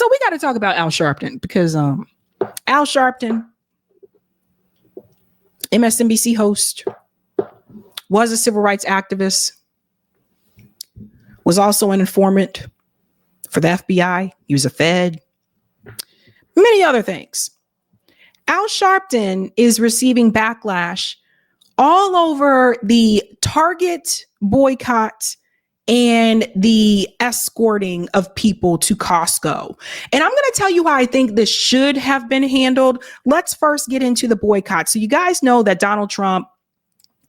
So we got to talk about Al Sharpton because Al Sharpton, MSNBC host, was a civil rights activist, was also an informant for the FBI. He was a Fed, many other things. Al Sharpton is receiving backlash all over the Target boycott and the escorting of people to Costco. And I'm going to tell you how I think this should have been handled. Let's first get into the boycott. So you guys know that Donald Trump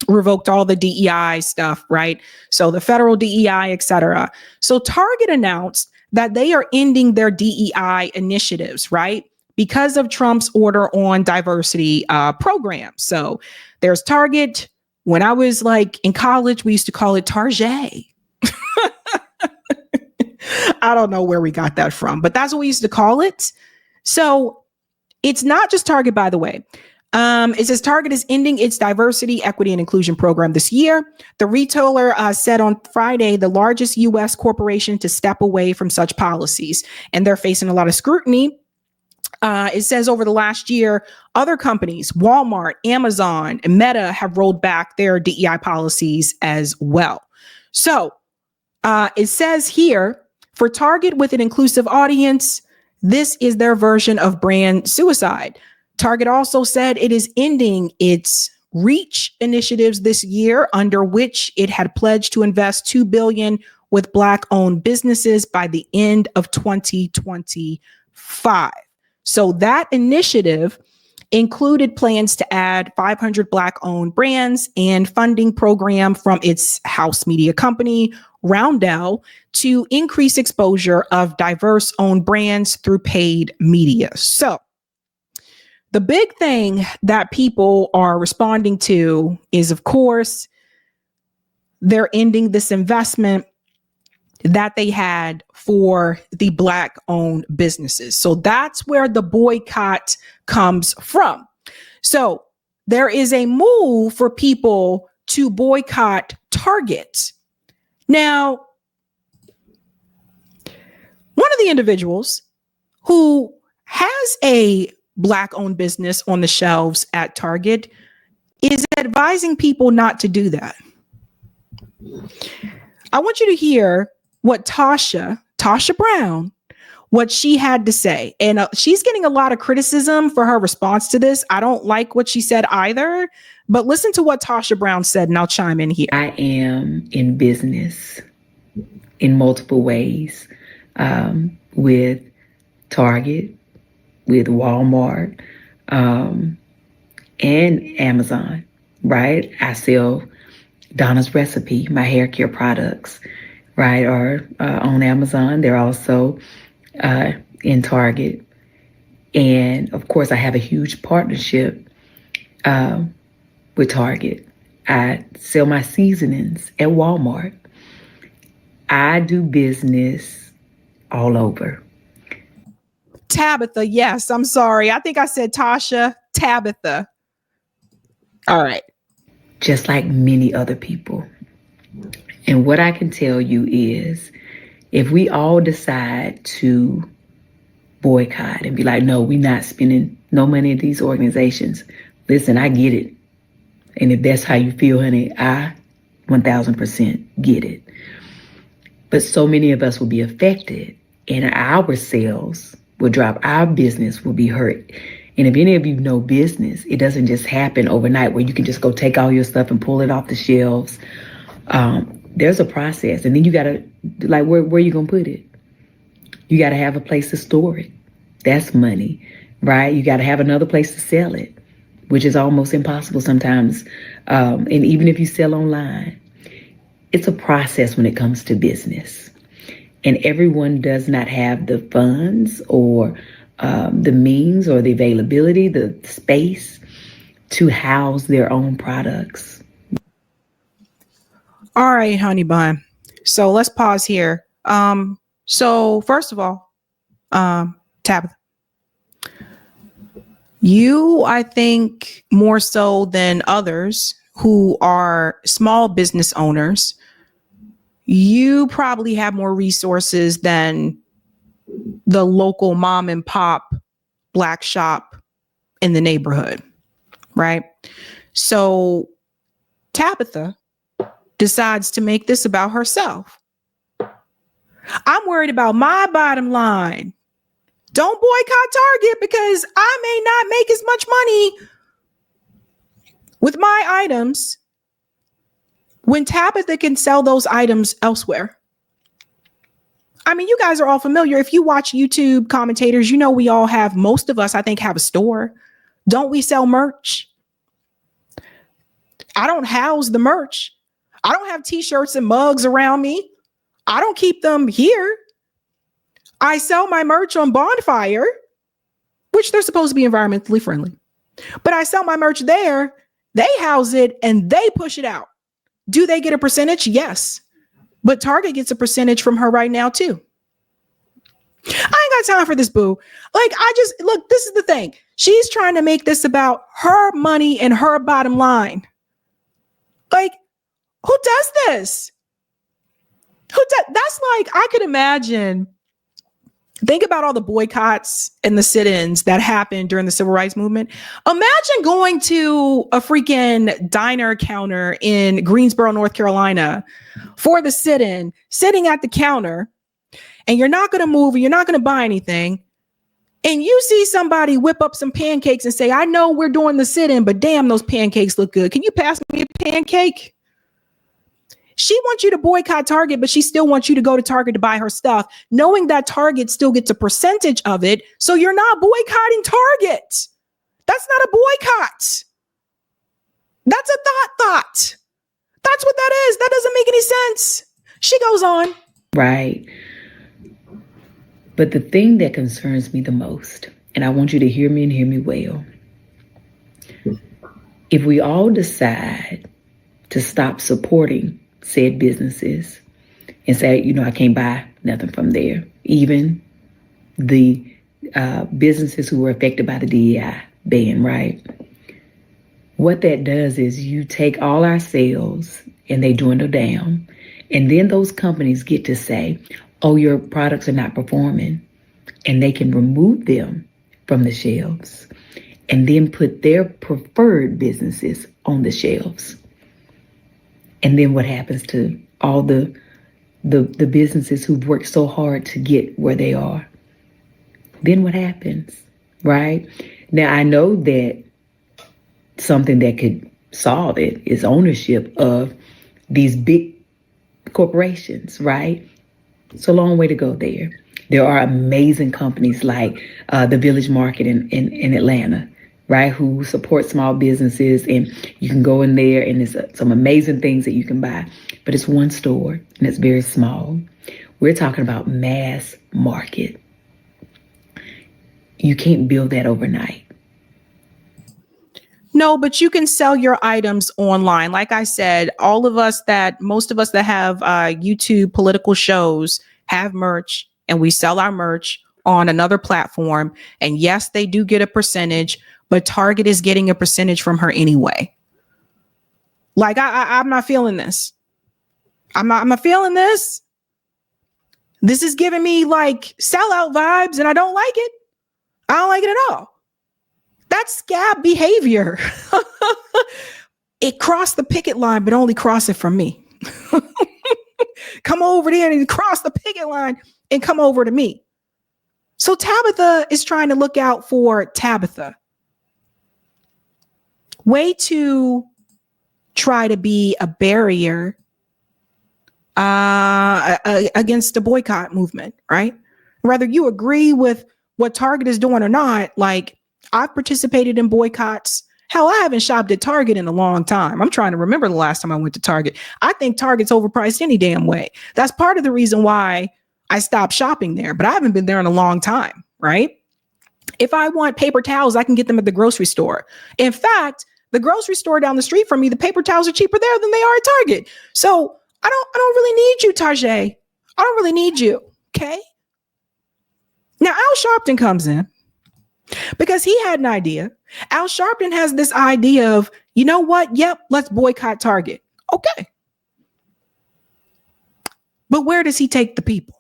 revoked all the DEI stuff, right? So the federal DEI, et cetera. So Target announced that they are ending their DEI initiatives, right? Because of Trump's order on diversity programs. So there's Target. When I was like in college, we used to call it Target. I don't know where we got that from, but that's what we used to call it. So it's not just Target, by the way. It says Target is ending its diversity, equity, and inclusion program this year. The retailer said on Friday, the largest U.S. corporation to step away from such policies, and they're facing a lot of scrutiny. It says over the last year, other companies, Walmart, Amazon, and Meta have rolled back their DEI policies as well. So it says here, for Target with an inclusive audience, this is their version of brand suicide. Target also said it is ending its REACH initiatives this year, under which it had pledged to invest $2 billion with Black-owned businesses by the end of 2025. So that initiative included plans to add 500 Black-owned brands and funding program from its house media company, Roundel, to increase exposure of diverse-owned brands through paid media. So the big thing that people are responding to is, of course, they're ending this investment that they had for the Black-owned businesses. So that's where the boycott comes from. So there is a move for people to boycott Target. Now, one of the individuals who has a Black-owned business on the shelves at Target is advising people not to do that. I want you to hear what Tasha Brown, what she had to say. And she's getting a lot of criticism for her response to this. I don't like what she said either, but listen to what Tasha Brown said and I'll chime in here. I am in business in multiple ways, with Target, with Walmart, and Amazon, right? I sell Donna's Recipe, my hair care products, right, are on Amazon. They're also in Target. And of course, I have a huge partnership with Target. I sell my seasonings at Walmart. I do business all over. Tabitha, yes, I'm sorry. I think I said Tasha. Tabitha. All right. Just like many other people. And what I can tell you is, if we all decide to boycott and be like, no, we're not spending no money at these organizations. Listen, I get it. And if that's how you feel, honey, I 1000% get it. But so many of us will be affected and our sales will drop. Our business will be hurt. And if any of you know business, it doesn't just happen overnight where you can just go take all your stuff and pull it off the shelves. There's a process. And then you got to, like, where you going to put it? You got to have a place to store it. That's money, right? You got to have another place to sell it, which is almost impossible sometimes. And even if you sell online, it's a process when it comes to business. And everyone does not have the funds or the means or the availability, the space to house their own products. All right, honey bun. So let's pause here. So first of all, Tabitha, you, I think more so than others who are small business owners, you probably have more resources than the local mom and pop Black shop in the neighborhood, right? So Tabitha decides to make this about herself. I'm worried about my bottom line. Don't boycott Target because I may not make as much money with my items when Tabitha can sell those items elsewhere. I mean, you guys are all familiar. If you watch YouTube commentators, you know we all have, most of us, I think, have a store. Don't we sell merch? I don't house the merch. I don't have t-shirts and mugs around me. I don't keep them here. I sell my merch on Bonfire, which they're supposed to be environmentally friendly. But I sell my merch there. They house it and they push it out. Do they get a percentage? Yes. But Target gets a percentage from her right now too. I ain't got time for this, boo. Like, look, this is the thing. She's trying to make this about her money and her bottom line. Like, who does this? That's like, I could imagine. Think about all the boycotts and the sit-ins that happened during the civil rights movement. Imagine going to a freaking diner counter in Greensboro, North Carolina for the sit-in, sitting at the counter, and you're not going to move and you're not going to buy anything. And you see somebody whip up some pancakes and say, I know we're doing the sit-in, but damn, those pancakes look good. Can you pass me a pancake? She wants you to boycott Target, but she still wants you to go to Target to buy her stuff, knowing that Target still gets a percentage of it. So you're not boycotting Target. That's not a boycott. That's a thought. That's what that is. That doesn't make any sense. She goes on. Right. But the thing that concerns me the most, and I want you to hear me and hear me well, if we all decide to stop supporting said businesses and say, you know, I can't buy nothing from there, even the businesses who were affected by the DEI ban, right? What that does is you take all our sales and they dwindle down. And then those companies get to say, oh, your products are not performing. And they can remove them from the shelves and then put their preferred businesses on the shelves. And then what happens to all the businesses who've worked so hard to get where they are? Then what happens, right? Now, I know that something that could solve it is ownership of these big corporations, right? It's a long way to go there. There are amazing companies like the Village Market in Atlanta, right, who support small businesses, and you can go in there and there's some amazing things that you can buy, but it's one store and it's very small. We're talking about mass market. You can't build that overnight. No, but you can sell your items online. Like I said, most of us that have YouTube political shows have merch, and we sell our merch on another platform. And yes, they do get a percentage, but Target is getting a percentage from her anyway. Like, I'm not feeling this. I'm not feeling this. This is giving me like sellout vibes, and I don't like it. I don't like it at all. That's scab behavior. It crossed the picket line, but only cross it from me. Come over there and cross the picket line and come over to me. So Tabitha is trying to look out for Tabitha. Way to try to be a barrier against the boycott movement, right? Whether you agree with what Target is doing or not, like, I've participated in boycotts. Hell, I haven't shopped at Target in a long time. I'm trying to remember the last time I went to Target. I think Target's overpriced any damn way. That's part of the reason why I stopped shopping there, but I haven't been there in a long time, right? If I want paper towels, I can get them at the grocery store. In fact, the grocery store down the street from me, the paper towels are cheaper there than they are at Target. So I don't really need you, Tarjay. I don't really need you, okay? Now, Al Sharpton comes in because he had an idea. Al Sharpton has this idea of, you know what? Yep, let's boycott Target. Okay. But where does he take the people?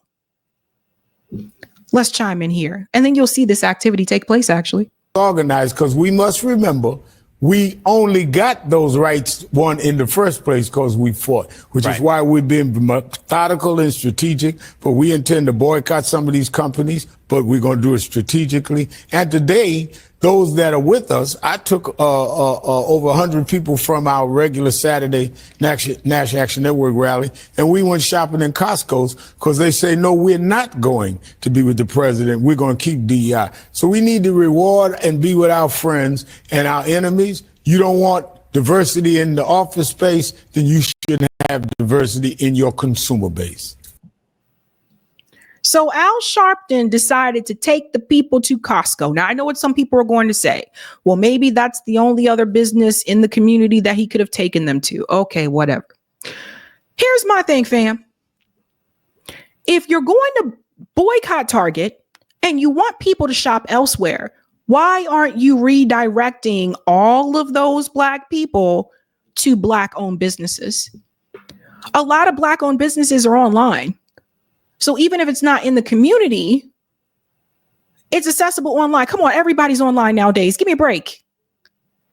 Let's chime in here. And then you'll see this activity take place, actually. Organized, because we must remember we only got those rights won in the first place because we fought, which is why we've been methodical and strategic. But we intend to boycott some of these companies, but we're going to do it strategically. And today, those that are with us, I took over 100 people from our regular Saturday National Action Network rally, and we went shopping in Costco's because they say, no, we're not going to be with the president. We're going to keep DEI. So we need to reward and be with our friends and our enemies. You don't want diversity in the office space, then you shouldn't have diversity in your consumer base. So Al Sharpton decided to take the people to Costco. Now, I know what some people are going to say. Well, maybe that's the only other business in the community that he could have taken them to. Okay, whatever. Here's my thing, fam. If you're going to boycott Target and you want people to shop elsewhere, why aren't you redirecting all of those Black people to Black-owned businesses? A lot of Black-owned businesses are online. So even if it's not in the community, it's accessible online. Come on, everybody's online nowadays. Give me a break.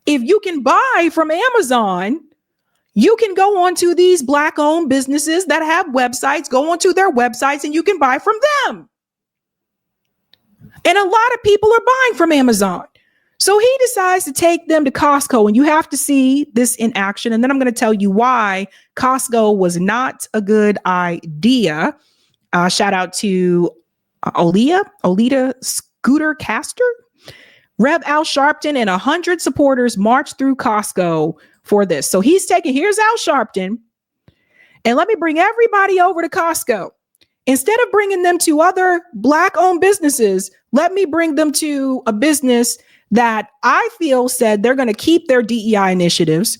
If you can buy from Amazon, you can go onto these Black-owned businesses that have websites, go onto their websites, and you can buy from them. And a lot of people are buying from Amazon. So he decides to take them to Costco, and you have to see this in action. And then I'm going to tell you why Costco was not a good idea. Shout out to Olita Scooter Caster. Rev Al Sharpton and 100 supporters marched through Costco for this. So here's Al Sharpton. And let me bring everybody over to Costco. Instead of bringing them to other Black-owned businesses, let me bring them to a business that I feel said they're going to keep their DEI initiatives.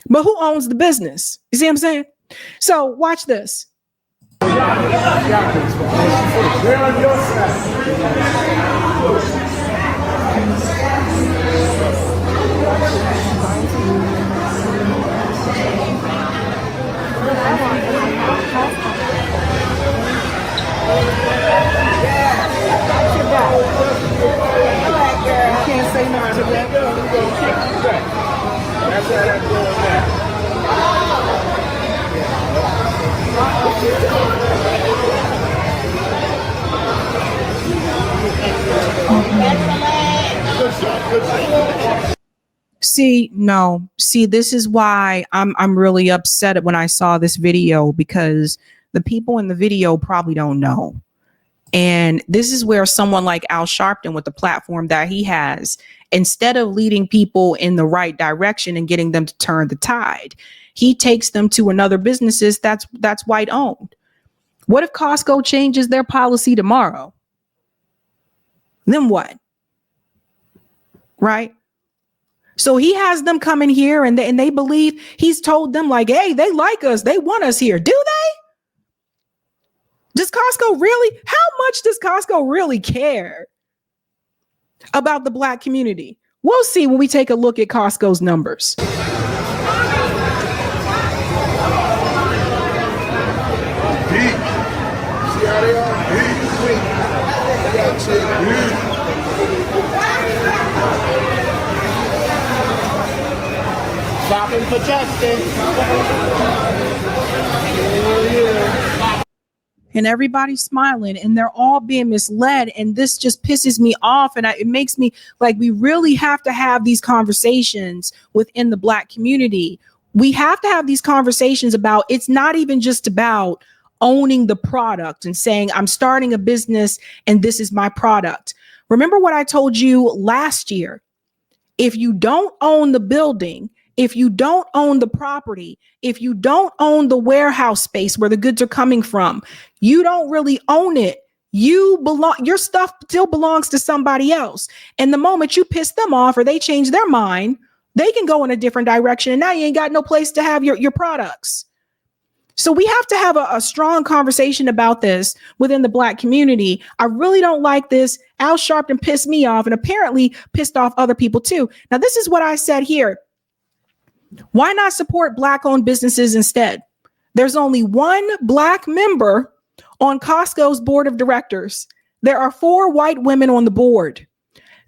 But who owns the business? You see what I'm saying? So watch this. They're on your side. Can't say no to that. That's how that's going now. See, this is why I'm really upset when I saw this video, because the people in the video probably don't know. And this is where someone like Al Sharpton, with the platform that he has, instead of leading people in the right direction and getting them to turn the tide, he takes them to another businesses that's white owned. What if Costco changes their policy tomorrow? Then what? Right? So he has them come in here and they believe he's told them like, hey, they like us. They want us here. Do they? Does Costco really? How much does Costco really care about the Black community? We'll see when we take a look at Costco's numbers. Shopping for justice. And everybody's smiling and they're all being misled. And this just pisses me off. And it makes me like, we really have to have these conversations within the Black community. We have to have these conversations about, it's not even just about owning the product and saying, I'm starting a business and this is my product. Remember what I told you last year? If you don't own the building, if you don't own the property, if you don't own the warehouse space where the goods are coming from, you don't really own it. Your stuff still belongs to somebody else. And the moment you piss them off or they change their mind, they can go in a different direction. And now you ain't got no place to have your products. So we have to have a strong conversation about this within the Black community. I really don't like this. Al Sharpton pissed me off and apparently pissed off other people too. Now, this is what I said here. Why not support Black-owned businesses instead? There's only one Black member on Costco's board of directors. There are 4 white women on the board.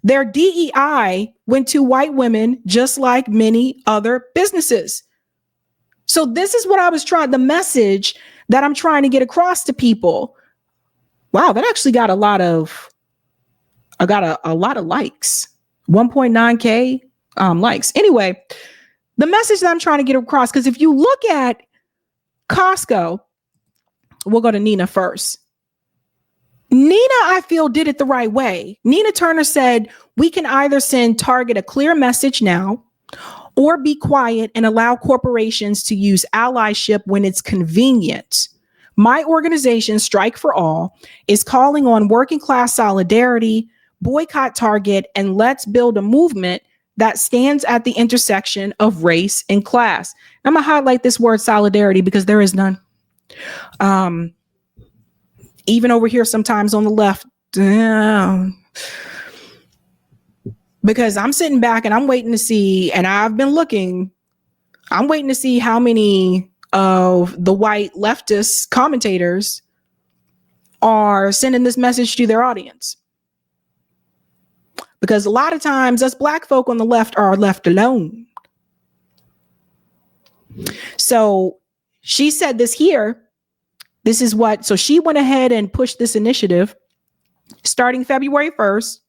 Their DEI went to white women, just like many other businesses. So this is what the message that I'm trying to get across to people. Wow, that actually got a lot of likes. 1.9K likes. Anyway, the message that I'm trying to get across, because if you look at Costco, we'll go to Nina first. Nina, I feel, did it the right way. Nina Turner said, we can either send Target a clear message now or be quiet and allow corporations to use allyship when it's convenient. My organization, Strike for All, is calling on working class solidarity, boycott Target, and let's build a movement that stands at the intersection of race and class. I'm going to highlight this word solidarity because there is none. Even over here, sometimes on the left, because I'm sitting back and I'm waiting to see, and I'm waiting to see how many of the white leftist commentators are sending this message to their audience. Because a lot of times us black folk on the left are left alone. So she said this here. So she went ahead and pushed this initiative starting February 1st.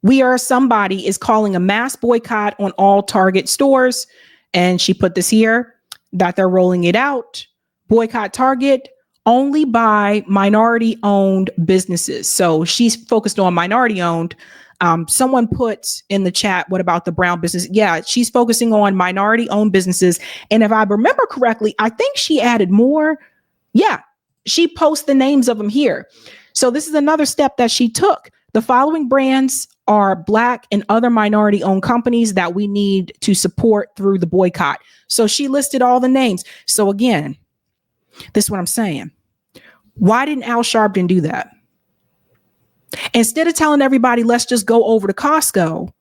We Are Somebody is calling a mass boycott on all Target stores. And she put this here that they're rolling it out. Boycott Target, only by minority owned businesses. So she's focused on minority owned. Someone put in the chat, what about the brown business? Yeah, she's focusing on minority owned businesses. And if I remember correctly, I think she added more. Yeah, she posts the names of them here. So this is another step that she took. The following brands are Black and other minority owned companies that we need to support through the boycott. So she listed all the names. So again, this is what I'm saying. Why didn't Al Sharpton do that? Instead of telling everybody, let's just go over to Costco,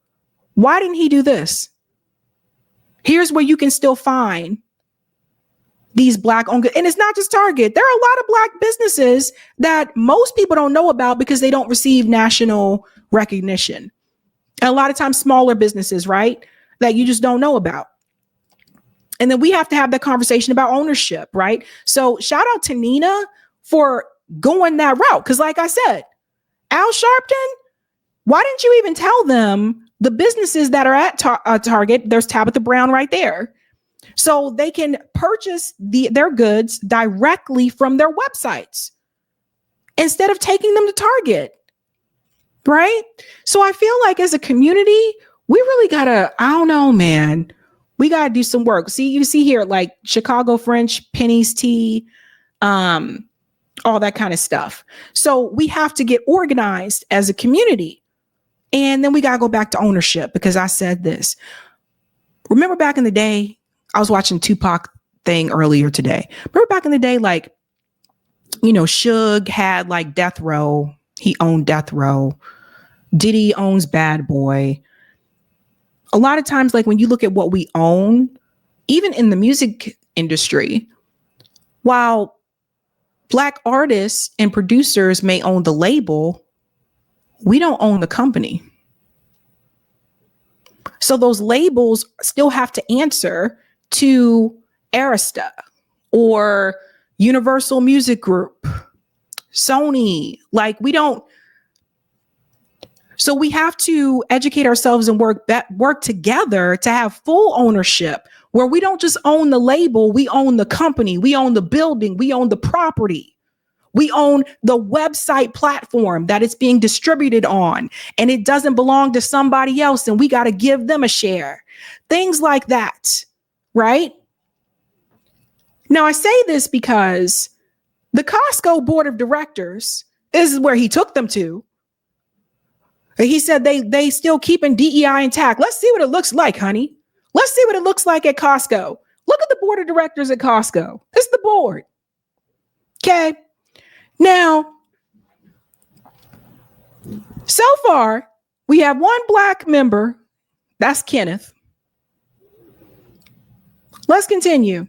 why didn't he do this? Here's where you can still find these Black owned, and it's not just Target. There are a lot of Black businesses that most people don't know about because they don't receive national recognition. And a lot of times smaller businesses, right? That you just don't know about. And then we have to have that conversation about ownership, right? So shout out to Nina for going that route. Because like I said, Al Sharpton, why didn't you even tell them the businesses that are at Target? There's Tabitha Brown right there. So they can purchase their goods directly from their websites instead of taking them to Target, right? So I feel like as a community, we really gotta, I don't know, man, we gotta do some work. See, you see here, like Chicago French, Penny's Tea, all that kind of stuff. So we have to get organized as a community. And then we gotta go back to ownership, because I said this. Remember back in the day, I was watching Tupac thing earlier today. Remember back in the day, like, you know, Suge had like Death Row. He owned Death Row. Diddy owns Bad Boy. A lot of times, like when you look at what we own, even in the music industry, while Black artists and producers may own the label, we don't own the company. So those labels still have to answer to Arista or Universal Music Group, Sony. Like we don't. So we have to educate ourselves and work together to have full ownership, where we don't just own the label, we own the company, we own the building, we own the property. We own the website platform that it's being distributed on, and it doesn't belong to somebody else, and we got to give them a share. Things like that, right? Now, I say this because the Costco board of directors, this is where he took them to. He said they still keeping DEI intact. Let's see what it looks like, honey. Let's see what it looks like at Costco. Look at the board of directors at Costco. This is the board. Okay. Now, so far, we have one Black member. That's Kenneth. Let's continue.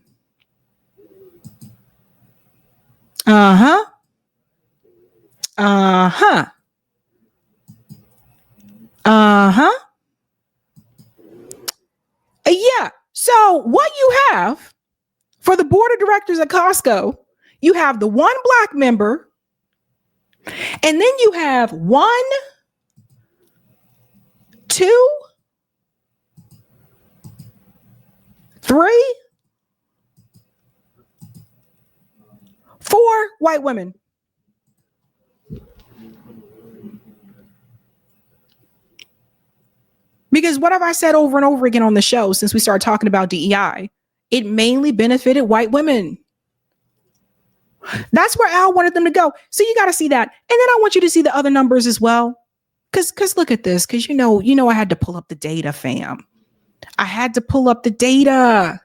Uh-huh. Yeah. So what you have for the board of directors at Costco, you have the one black member, and then you have 1, 2, 3, 4 white women. Because what have I said over and over again on the show since we started talking about DEI? It mainly benefited white women. That's where Al wanted them to go. So you got to see that. And then I want you to see the other numbers as well. Because look at this. Because you know I had to pull up the data, fam. I had to pull up the data.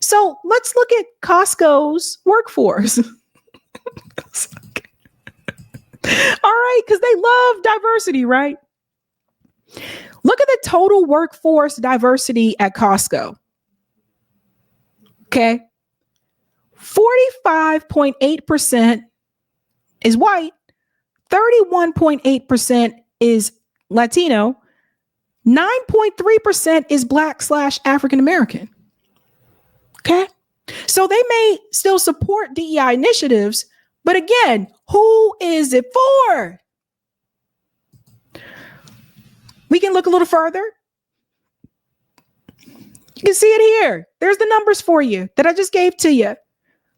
So let's look at Costco's workforce. All right, because they love diversity, right? Look at the total workforce diversity at Costco. Okay. 45.8% is white, 31.8% is Latino, 9.3% is Black/African American. Okay. So they may still support DEI initiatives, but again, who is it for? We can look a little further. You can see it here. There's the numbers for you that I just gave to you.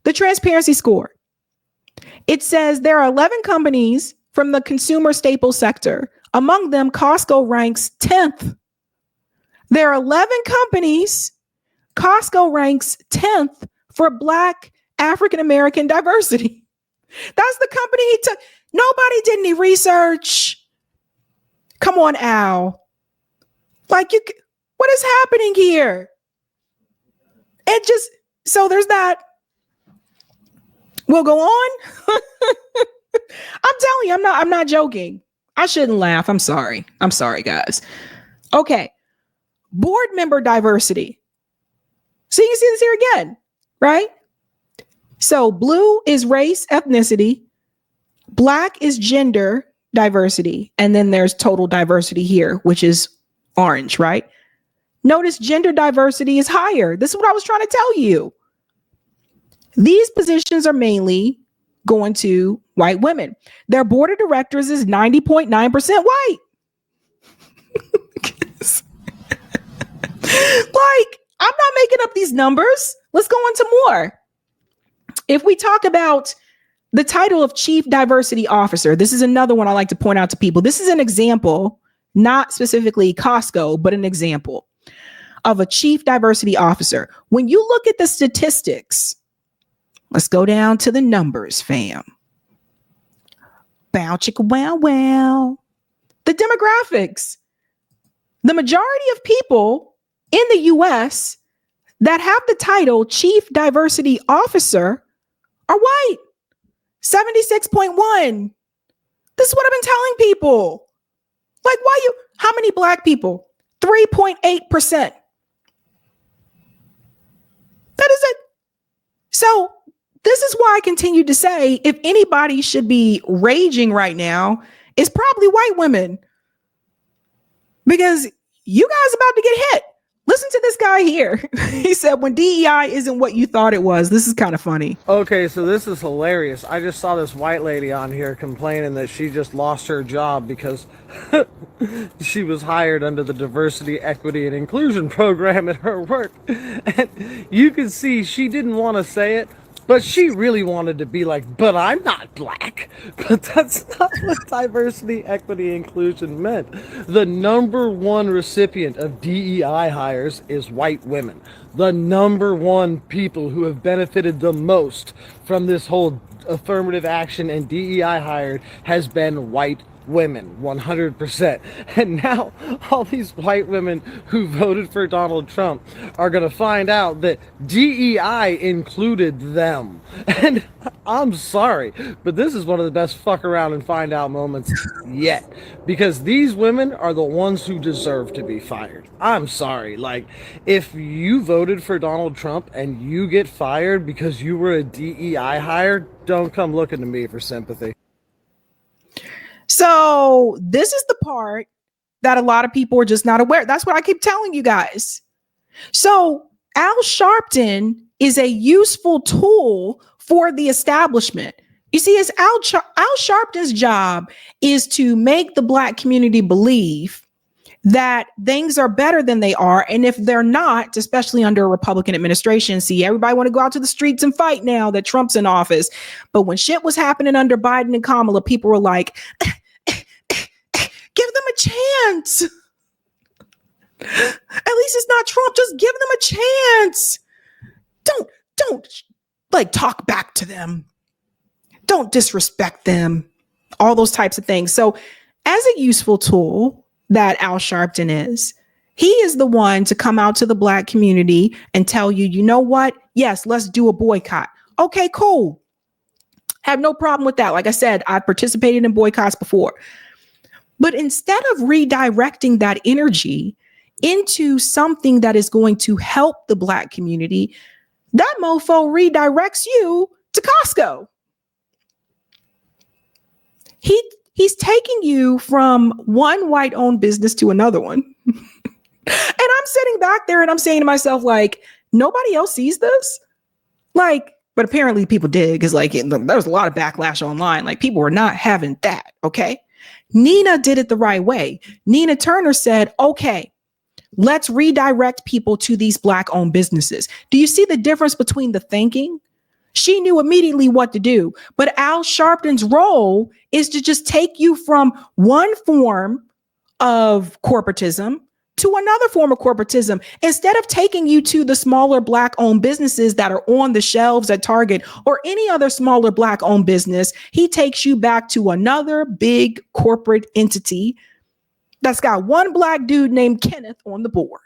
The transparency score. It says there are 11 companies from the consumer staples sector. Among them, Costco ranks 10th. There are 11 companies. Costco ranks 10th for Black African American diversity. That's the company he took. Nobody did any research. Come on, Al. What is happening here? So there's that. We'll go on. I'm telling you, I'm not joking. I shouldn't laugh. I'm sorry, guys. Okay. Board member diversity. So you can see this here again, right? So blue is race, ethnicity. Black is gender diversity. And then there's total diversity here, which is orange, right? Notice gender diversity is higher. This is what I was trying to tell you. These positions are mainly going to white women. Their board of directors is 90.9% white. I'm not making up these numbers. Let's go on to more. If we talk about the title of Chief Diversity Officer, this is another one I like to point out to people. This is an example, not specifically Costco, but an example of a Chief Diversity Officer. When you look at the statistics, let's go down to the numbers, fam. Bow chicka wow wow. The demographics. The majority of people in the US that have the title Chief Diversity Officer are white. 76.1. This is what I've been telling people. How many Black people? 3.8%. That is it. So this is why I continue to say, if anybody should be raging right now, it's probably white women. Because you guys about to get hit. Listen to this guy here. He said, when DEI isn't what you thought it was. This is kind of funny. Okay, so this is hilarious. I just saw this white lady on here complaining that she just lost her job because she was hired under the diversity, equity, and inclusion program at her work. And you can see she didn't want to say it, but she really wanted to be like, but I'm not Black. But that's not what diversity, equity, inclusion meant. The number one recipient of DEI hires is white women. The number one people who have benefited the most from this whole affirmative action and DEI hired has been white women, 100%. And now all these white women who voted for Donald Trump are going to find out that DEI included them. And I'm sorry, but this is one of the best fuck around and find out moments yet, because these women are the ones who deserve to be fired. I'm sorry. If you voted for Donald Trump and you get fired because you were a DEI hire, don't come looking to me for sympathy. So this is the part that a lot of people are just not aware. That's what I keep telling you guys. So Al Sharpton is a useful tool for the establishment. You see, it's Al Sharpton's job is to make the Black community believe that things are better than they are. And if they're not, especially under a Republican administration, see, everybody want to go out to the streets and fight now that Trump's in office. But when shit was happening under Biden and Kamala, people were like, give them a chance. At least it's not Trump. Just give them a chance. Don't like talk back to them. Don't disrespect them. All those types of things. So as a useful tool that Al Sharpton is, he is the one to come out to the Black community and tell you, you know what? Yes, let's do a boycott. Okay, cool. Have no problem with that. Like I said, I've participated in boycotts before. But instead of redirecting that energy into something that is going to help the Black community, that mofo redirects you to Costco. He's taking you from one white-owned business to another one. And I'm sitting back there and I'm saying to myself, like, nobody else sees this? Like, but apparently people did, because like there was a lot of backlash online. Like, people were not having that, okay? Nina did it the right way. Nina Turner said, okay, let's redirect people to these Black-owned businesses. Do you see the difference between the thinking? She knew immediately what to do. But Al Sharpton's role is to just take you from one form of corporatism to another form of corporatism. Instead of taking you to the smaller Black-owned businesses that are on the shelves at Target or any other smaller Black-owned business, he takes you back to another big corporate entity that's got one Black dude named Kenneth on the board.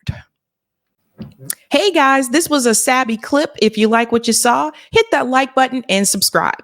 Hey guys, this was a Sabby clip. If you like what you saw, hit that like button and subscribe.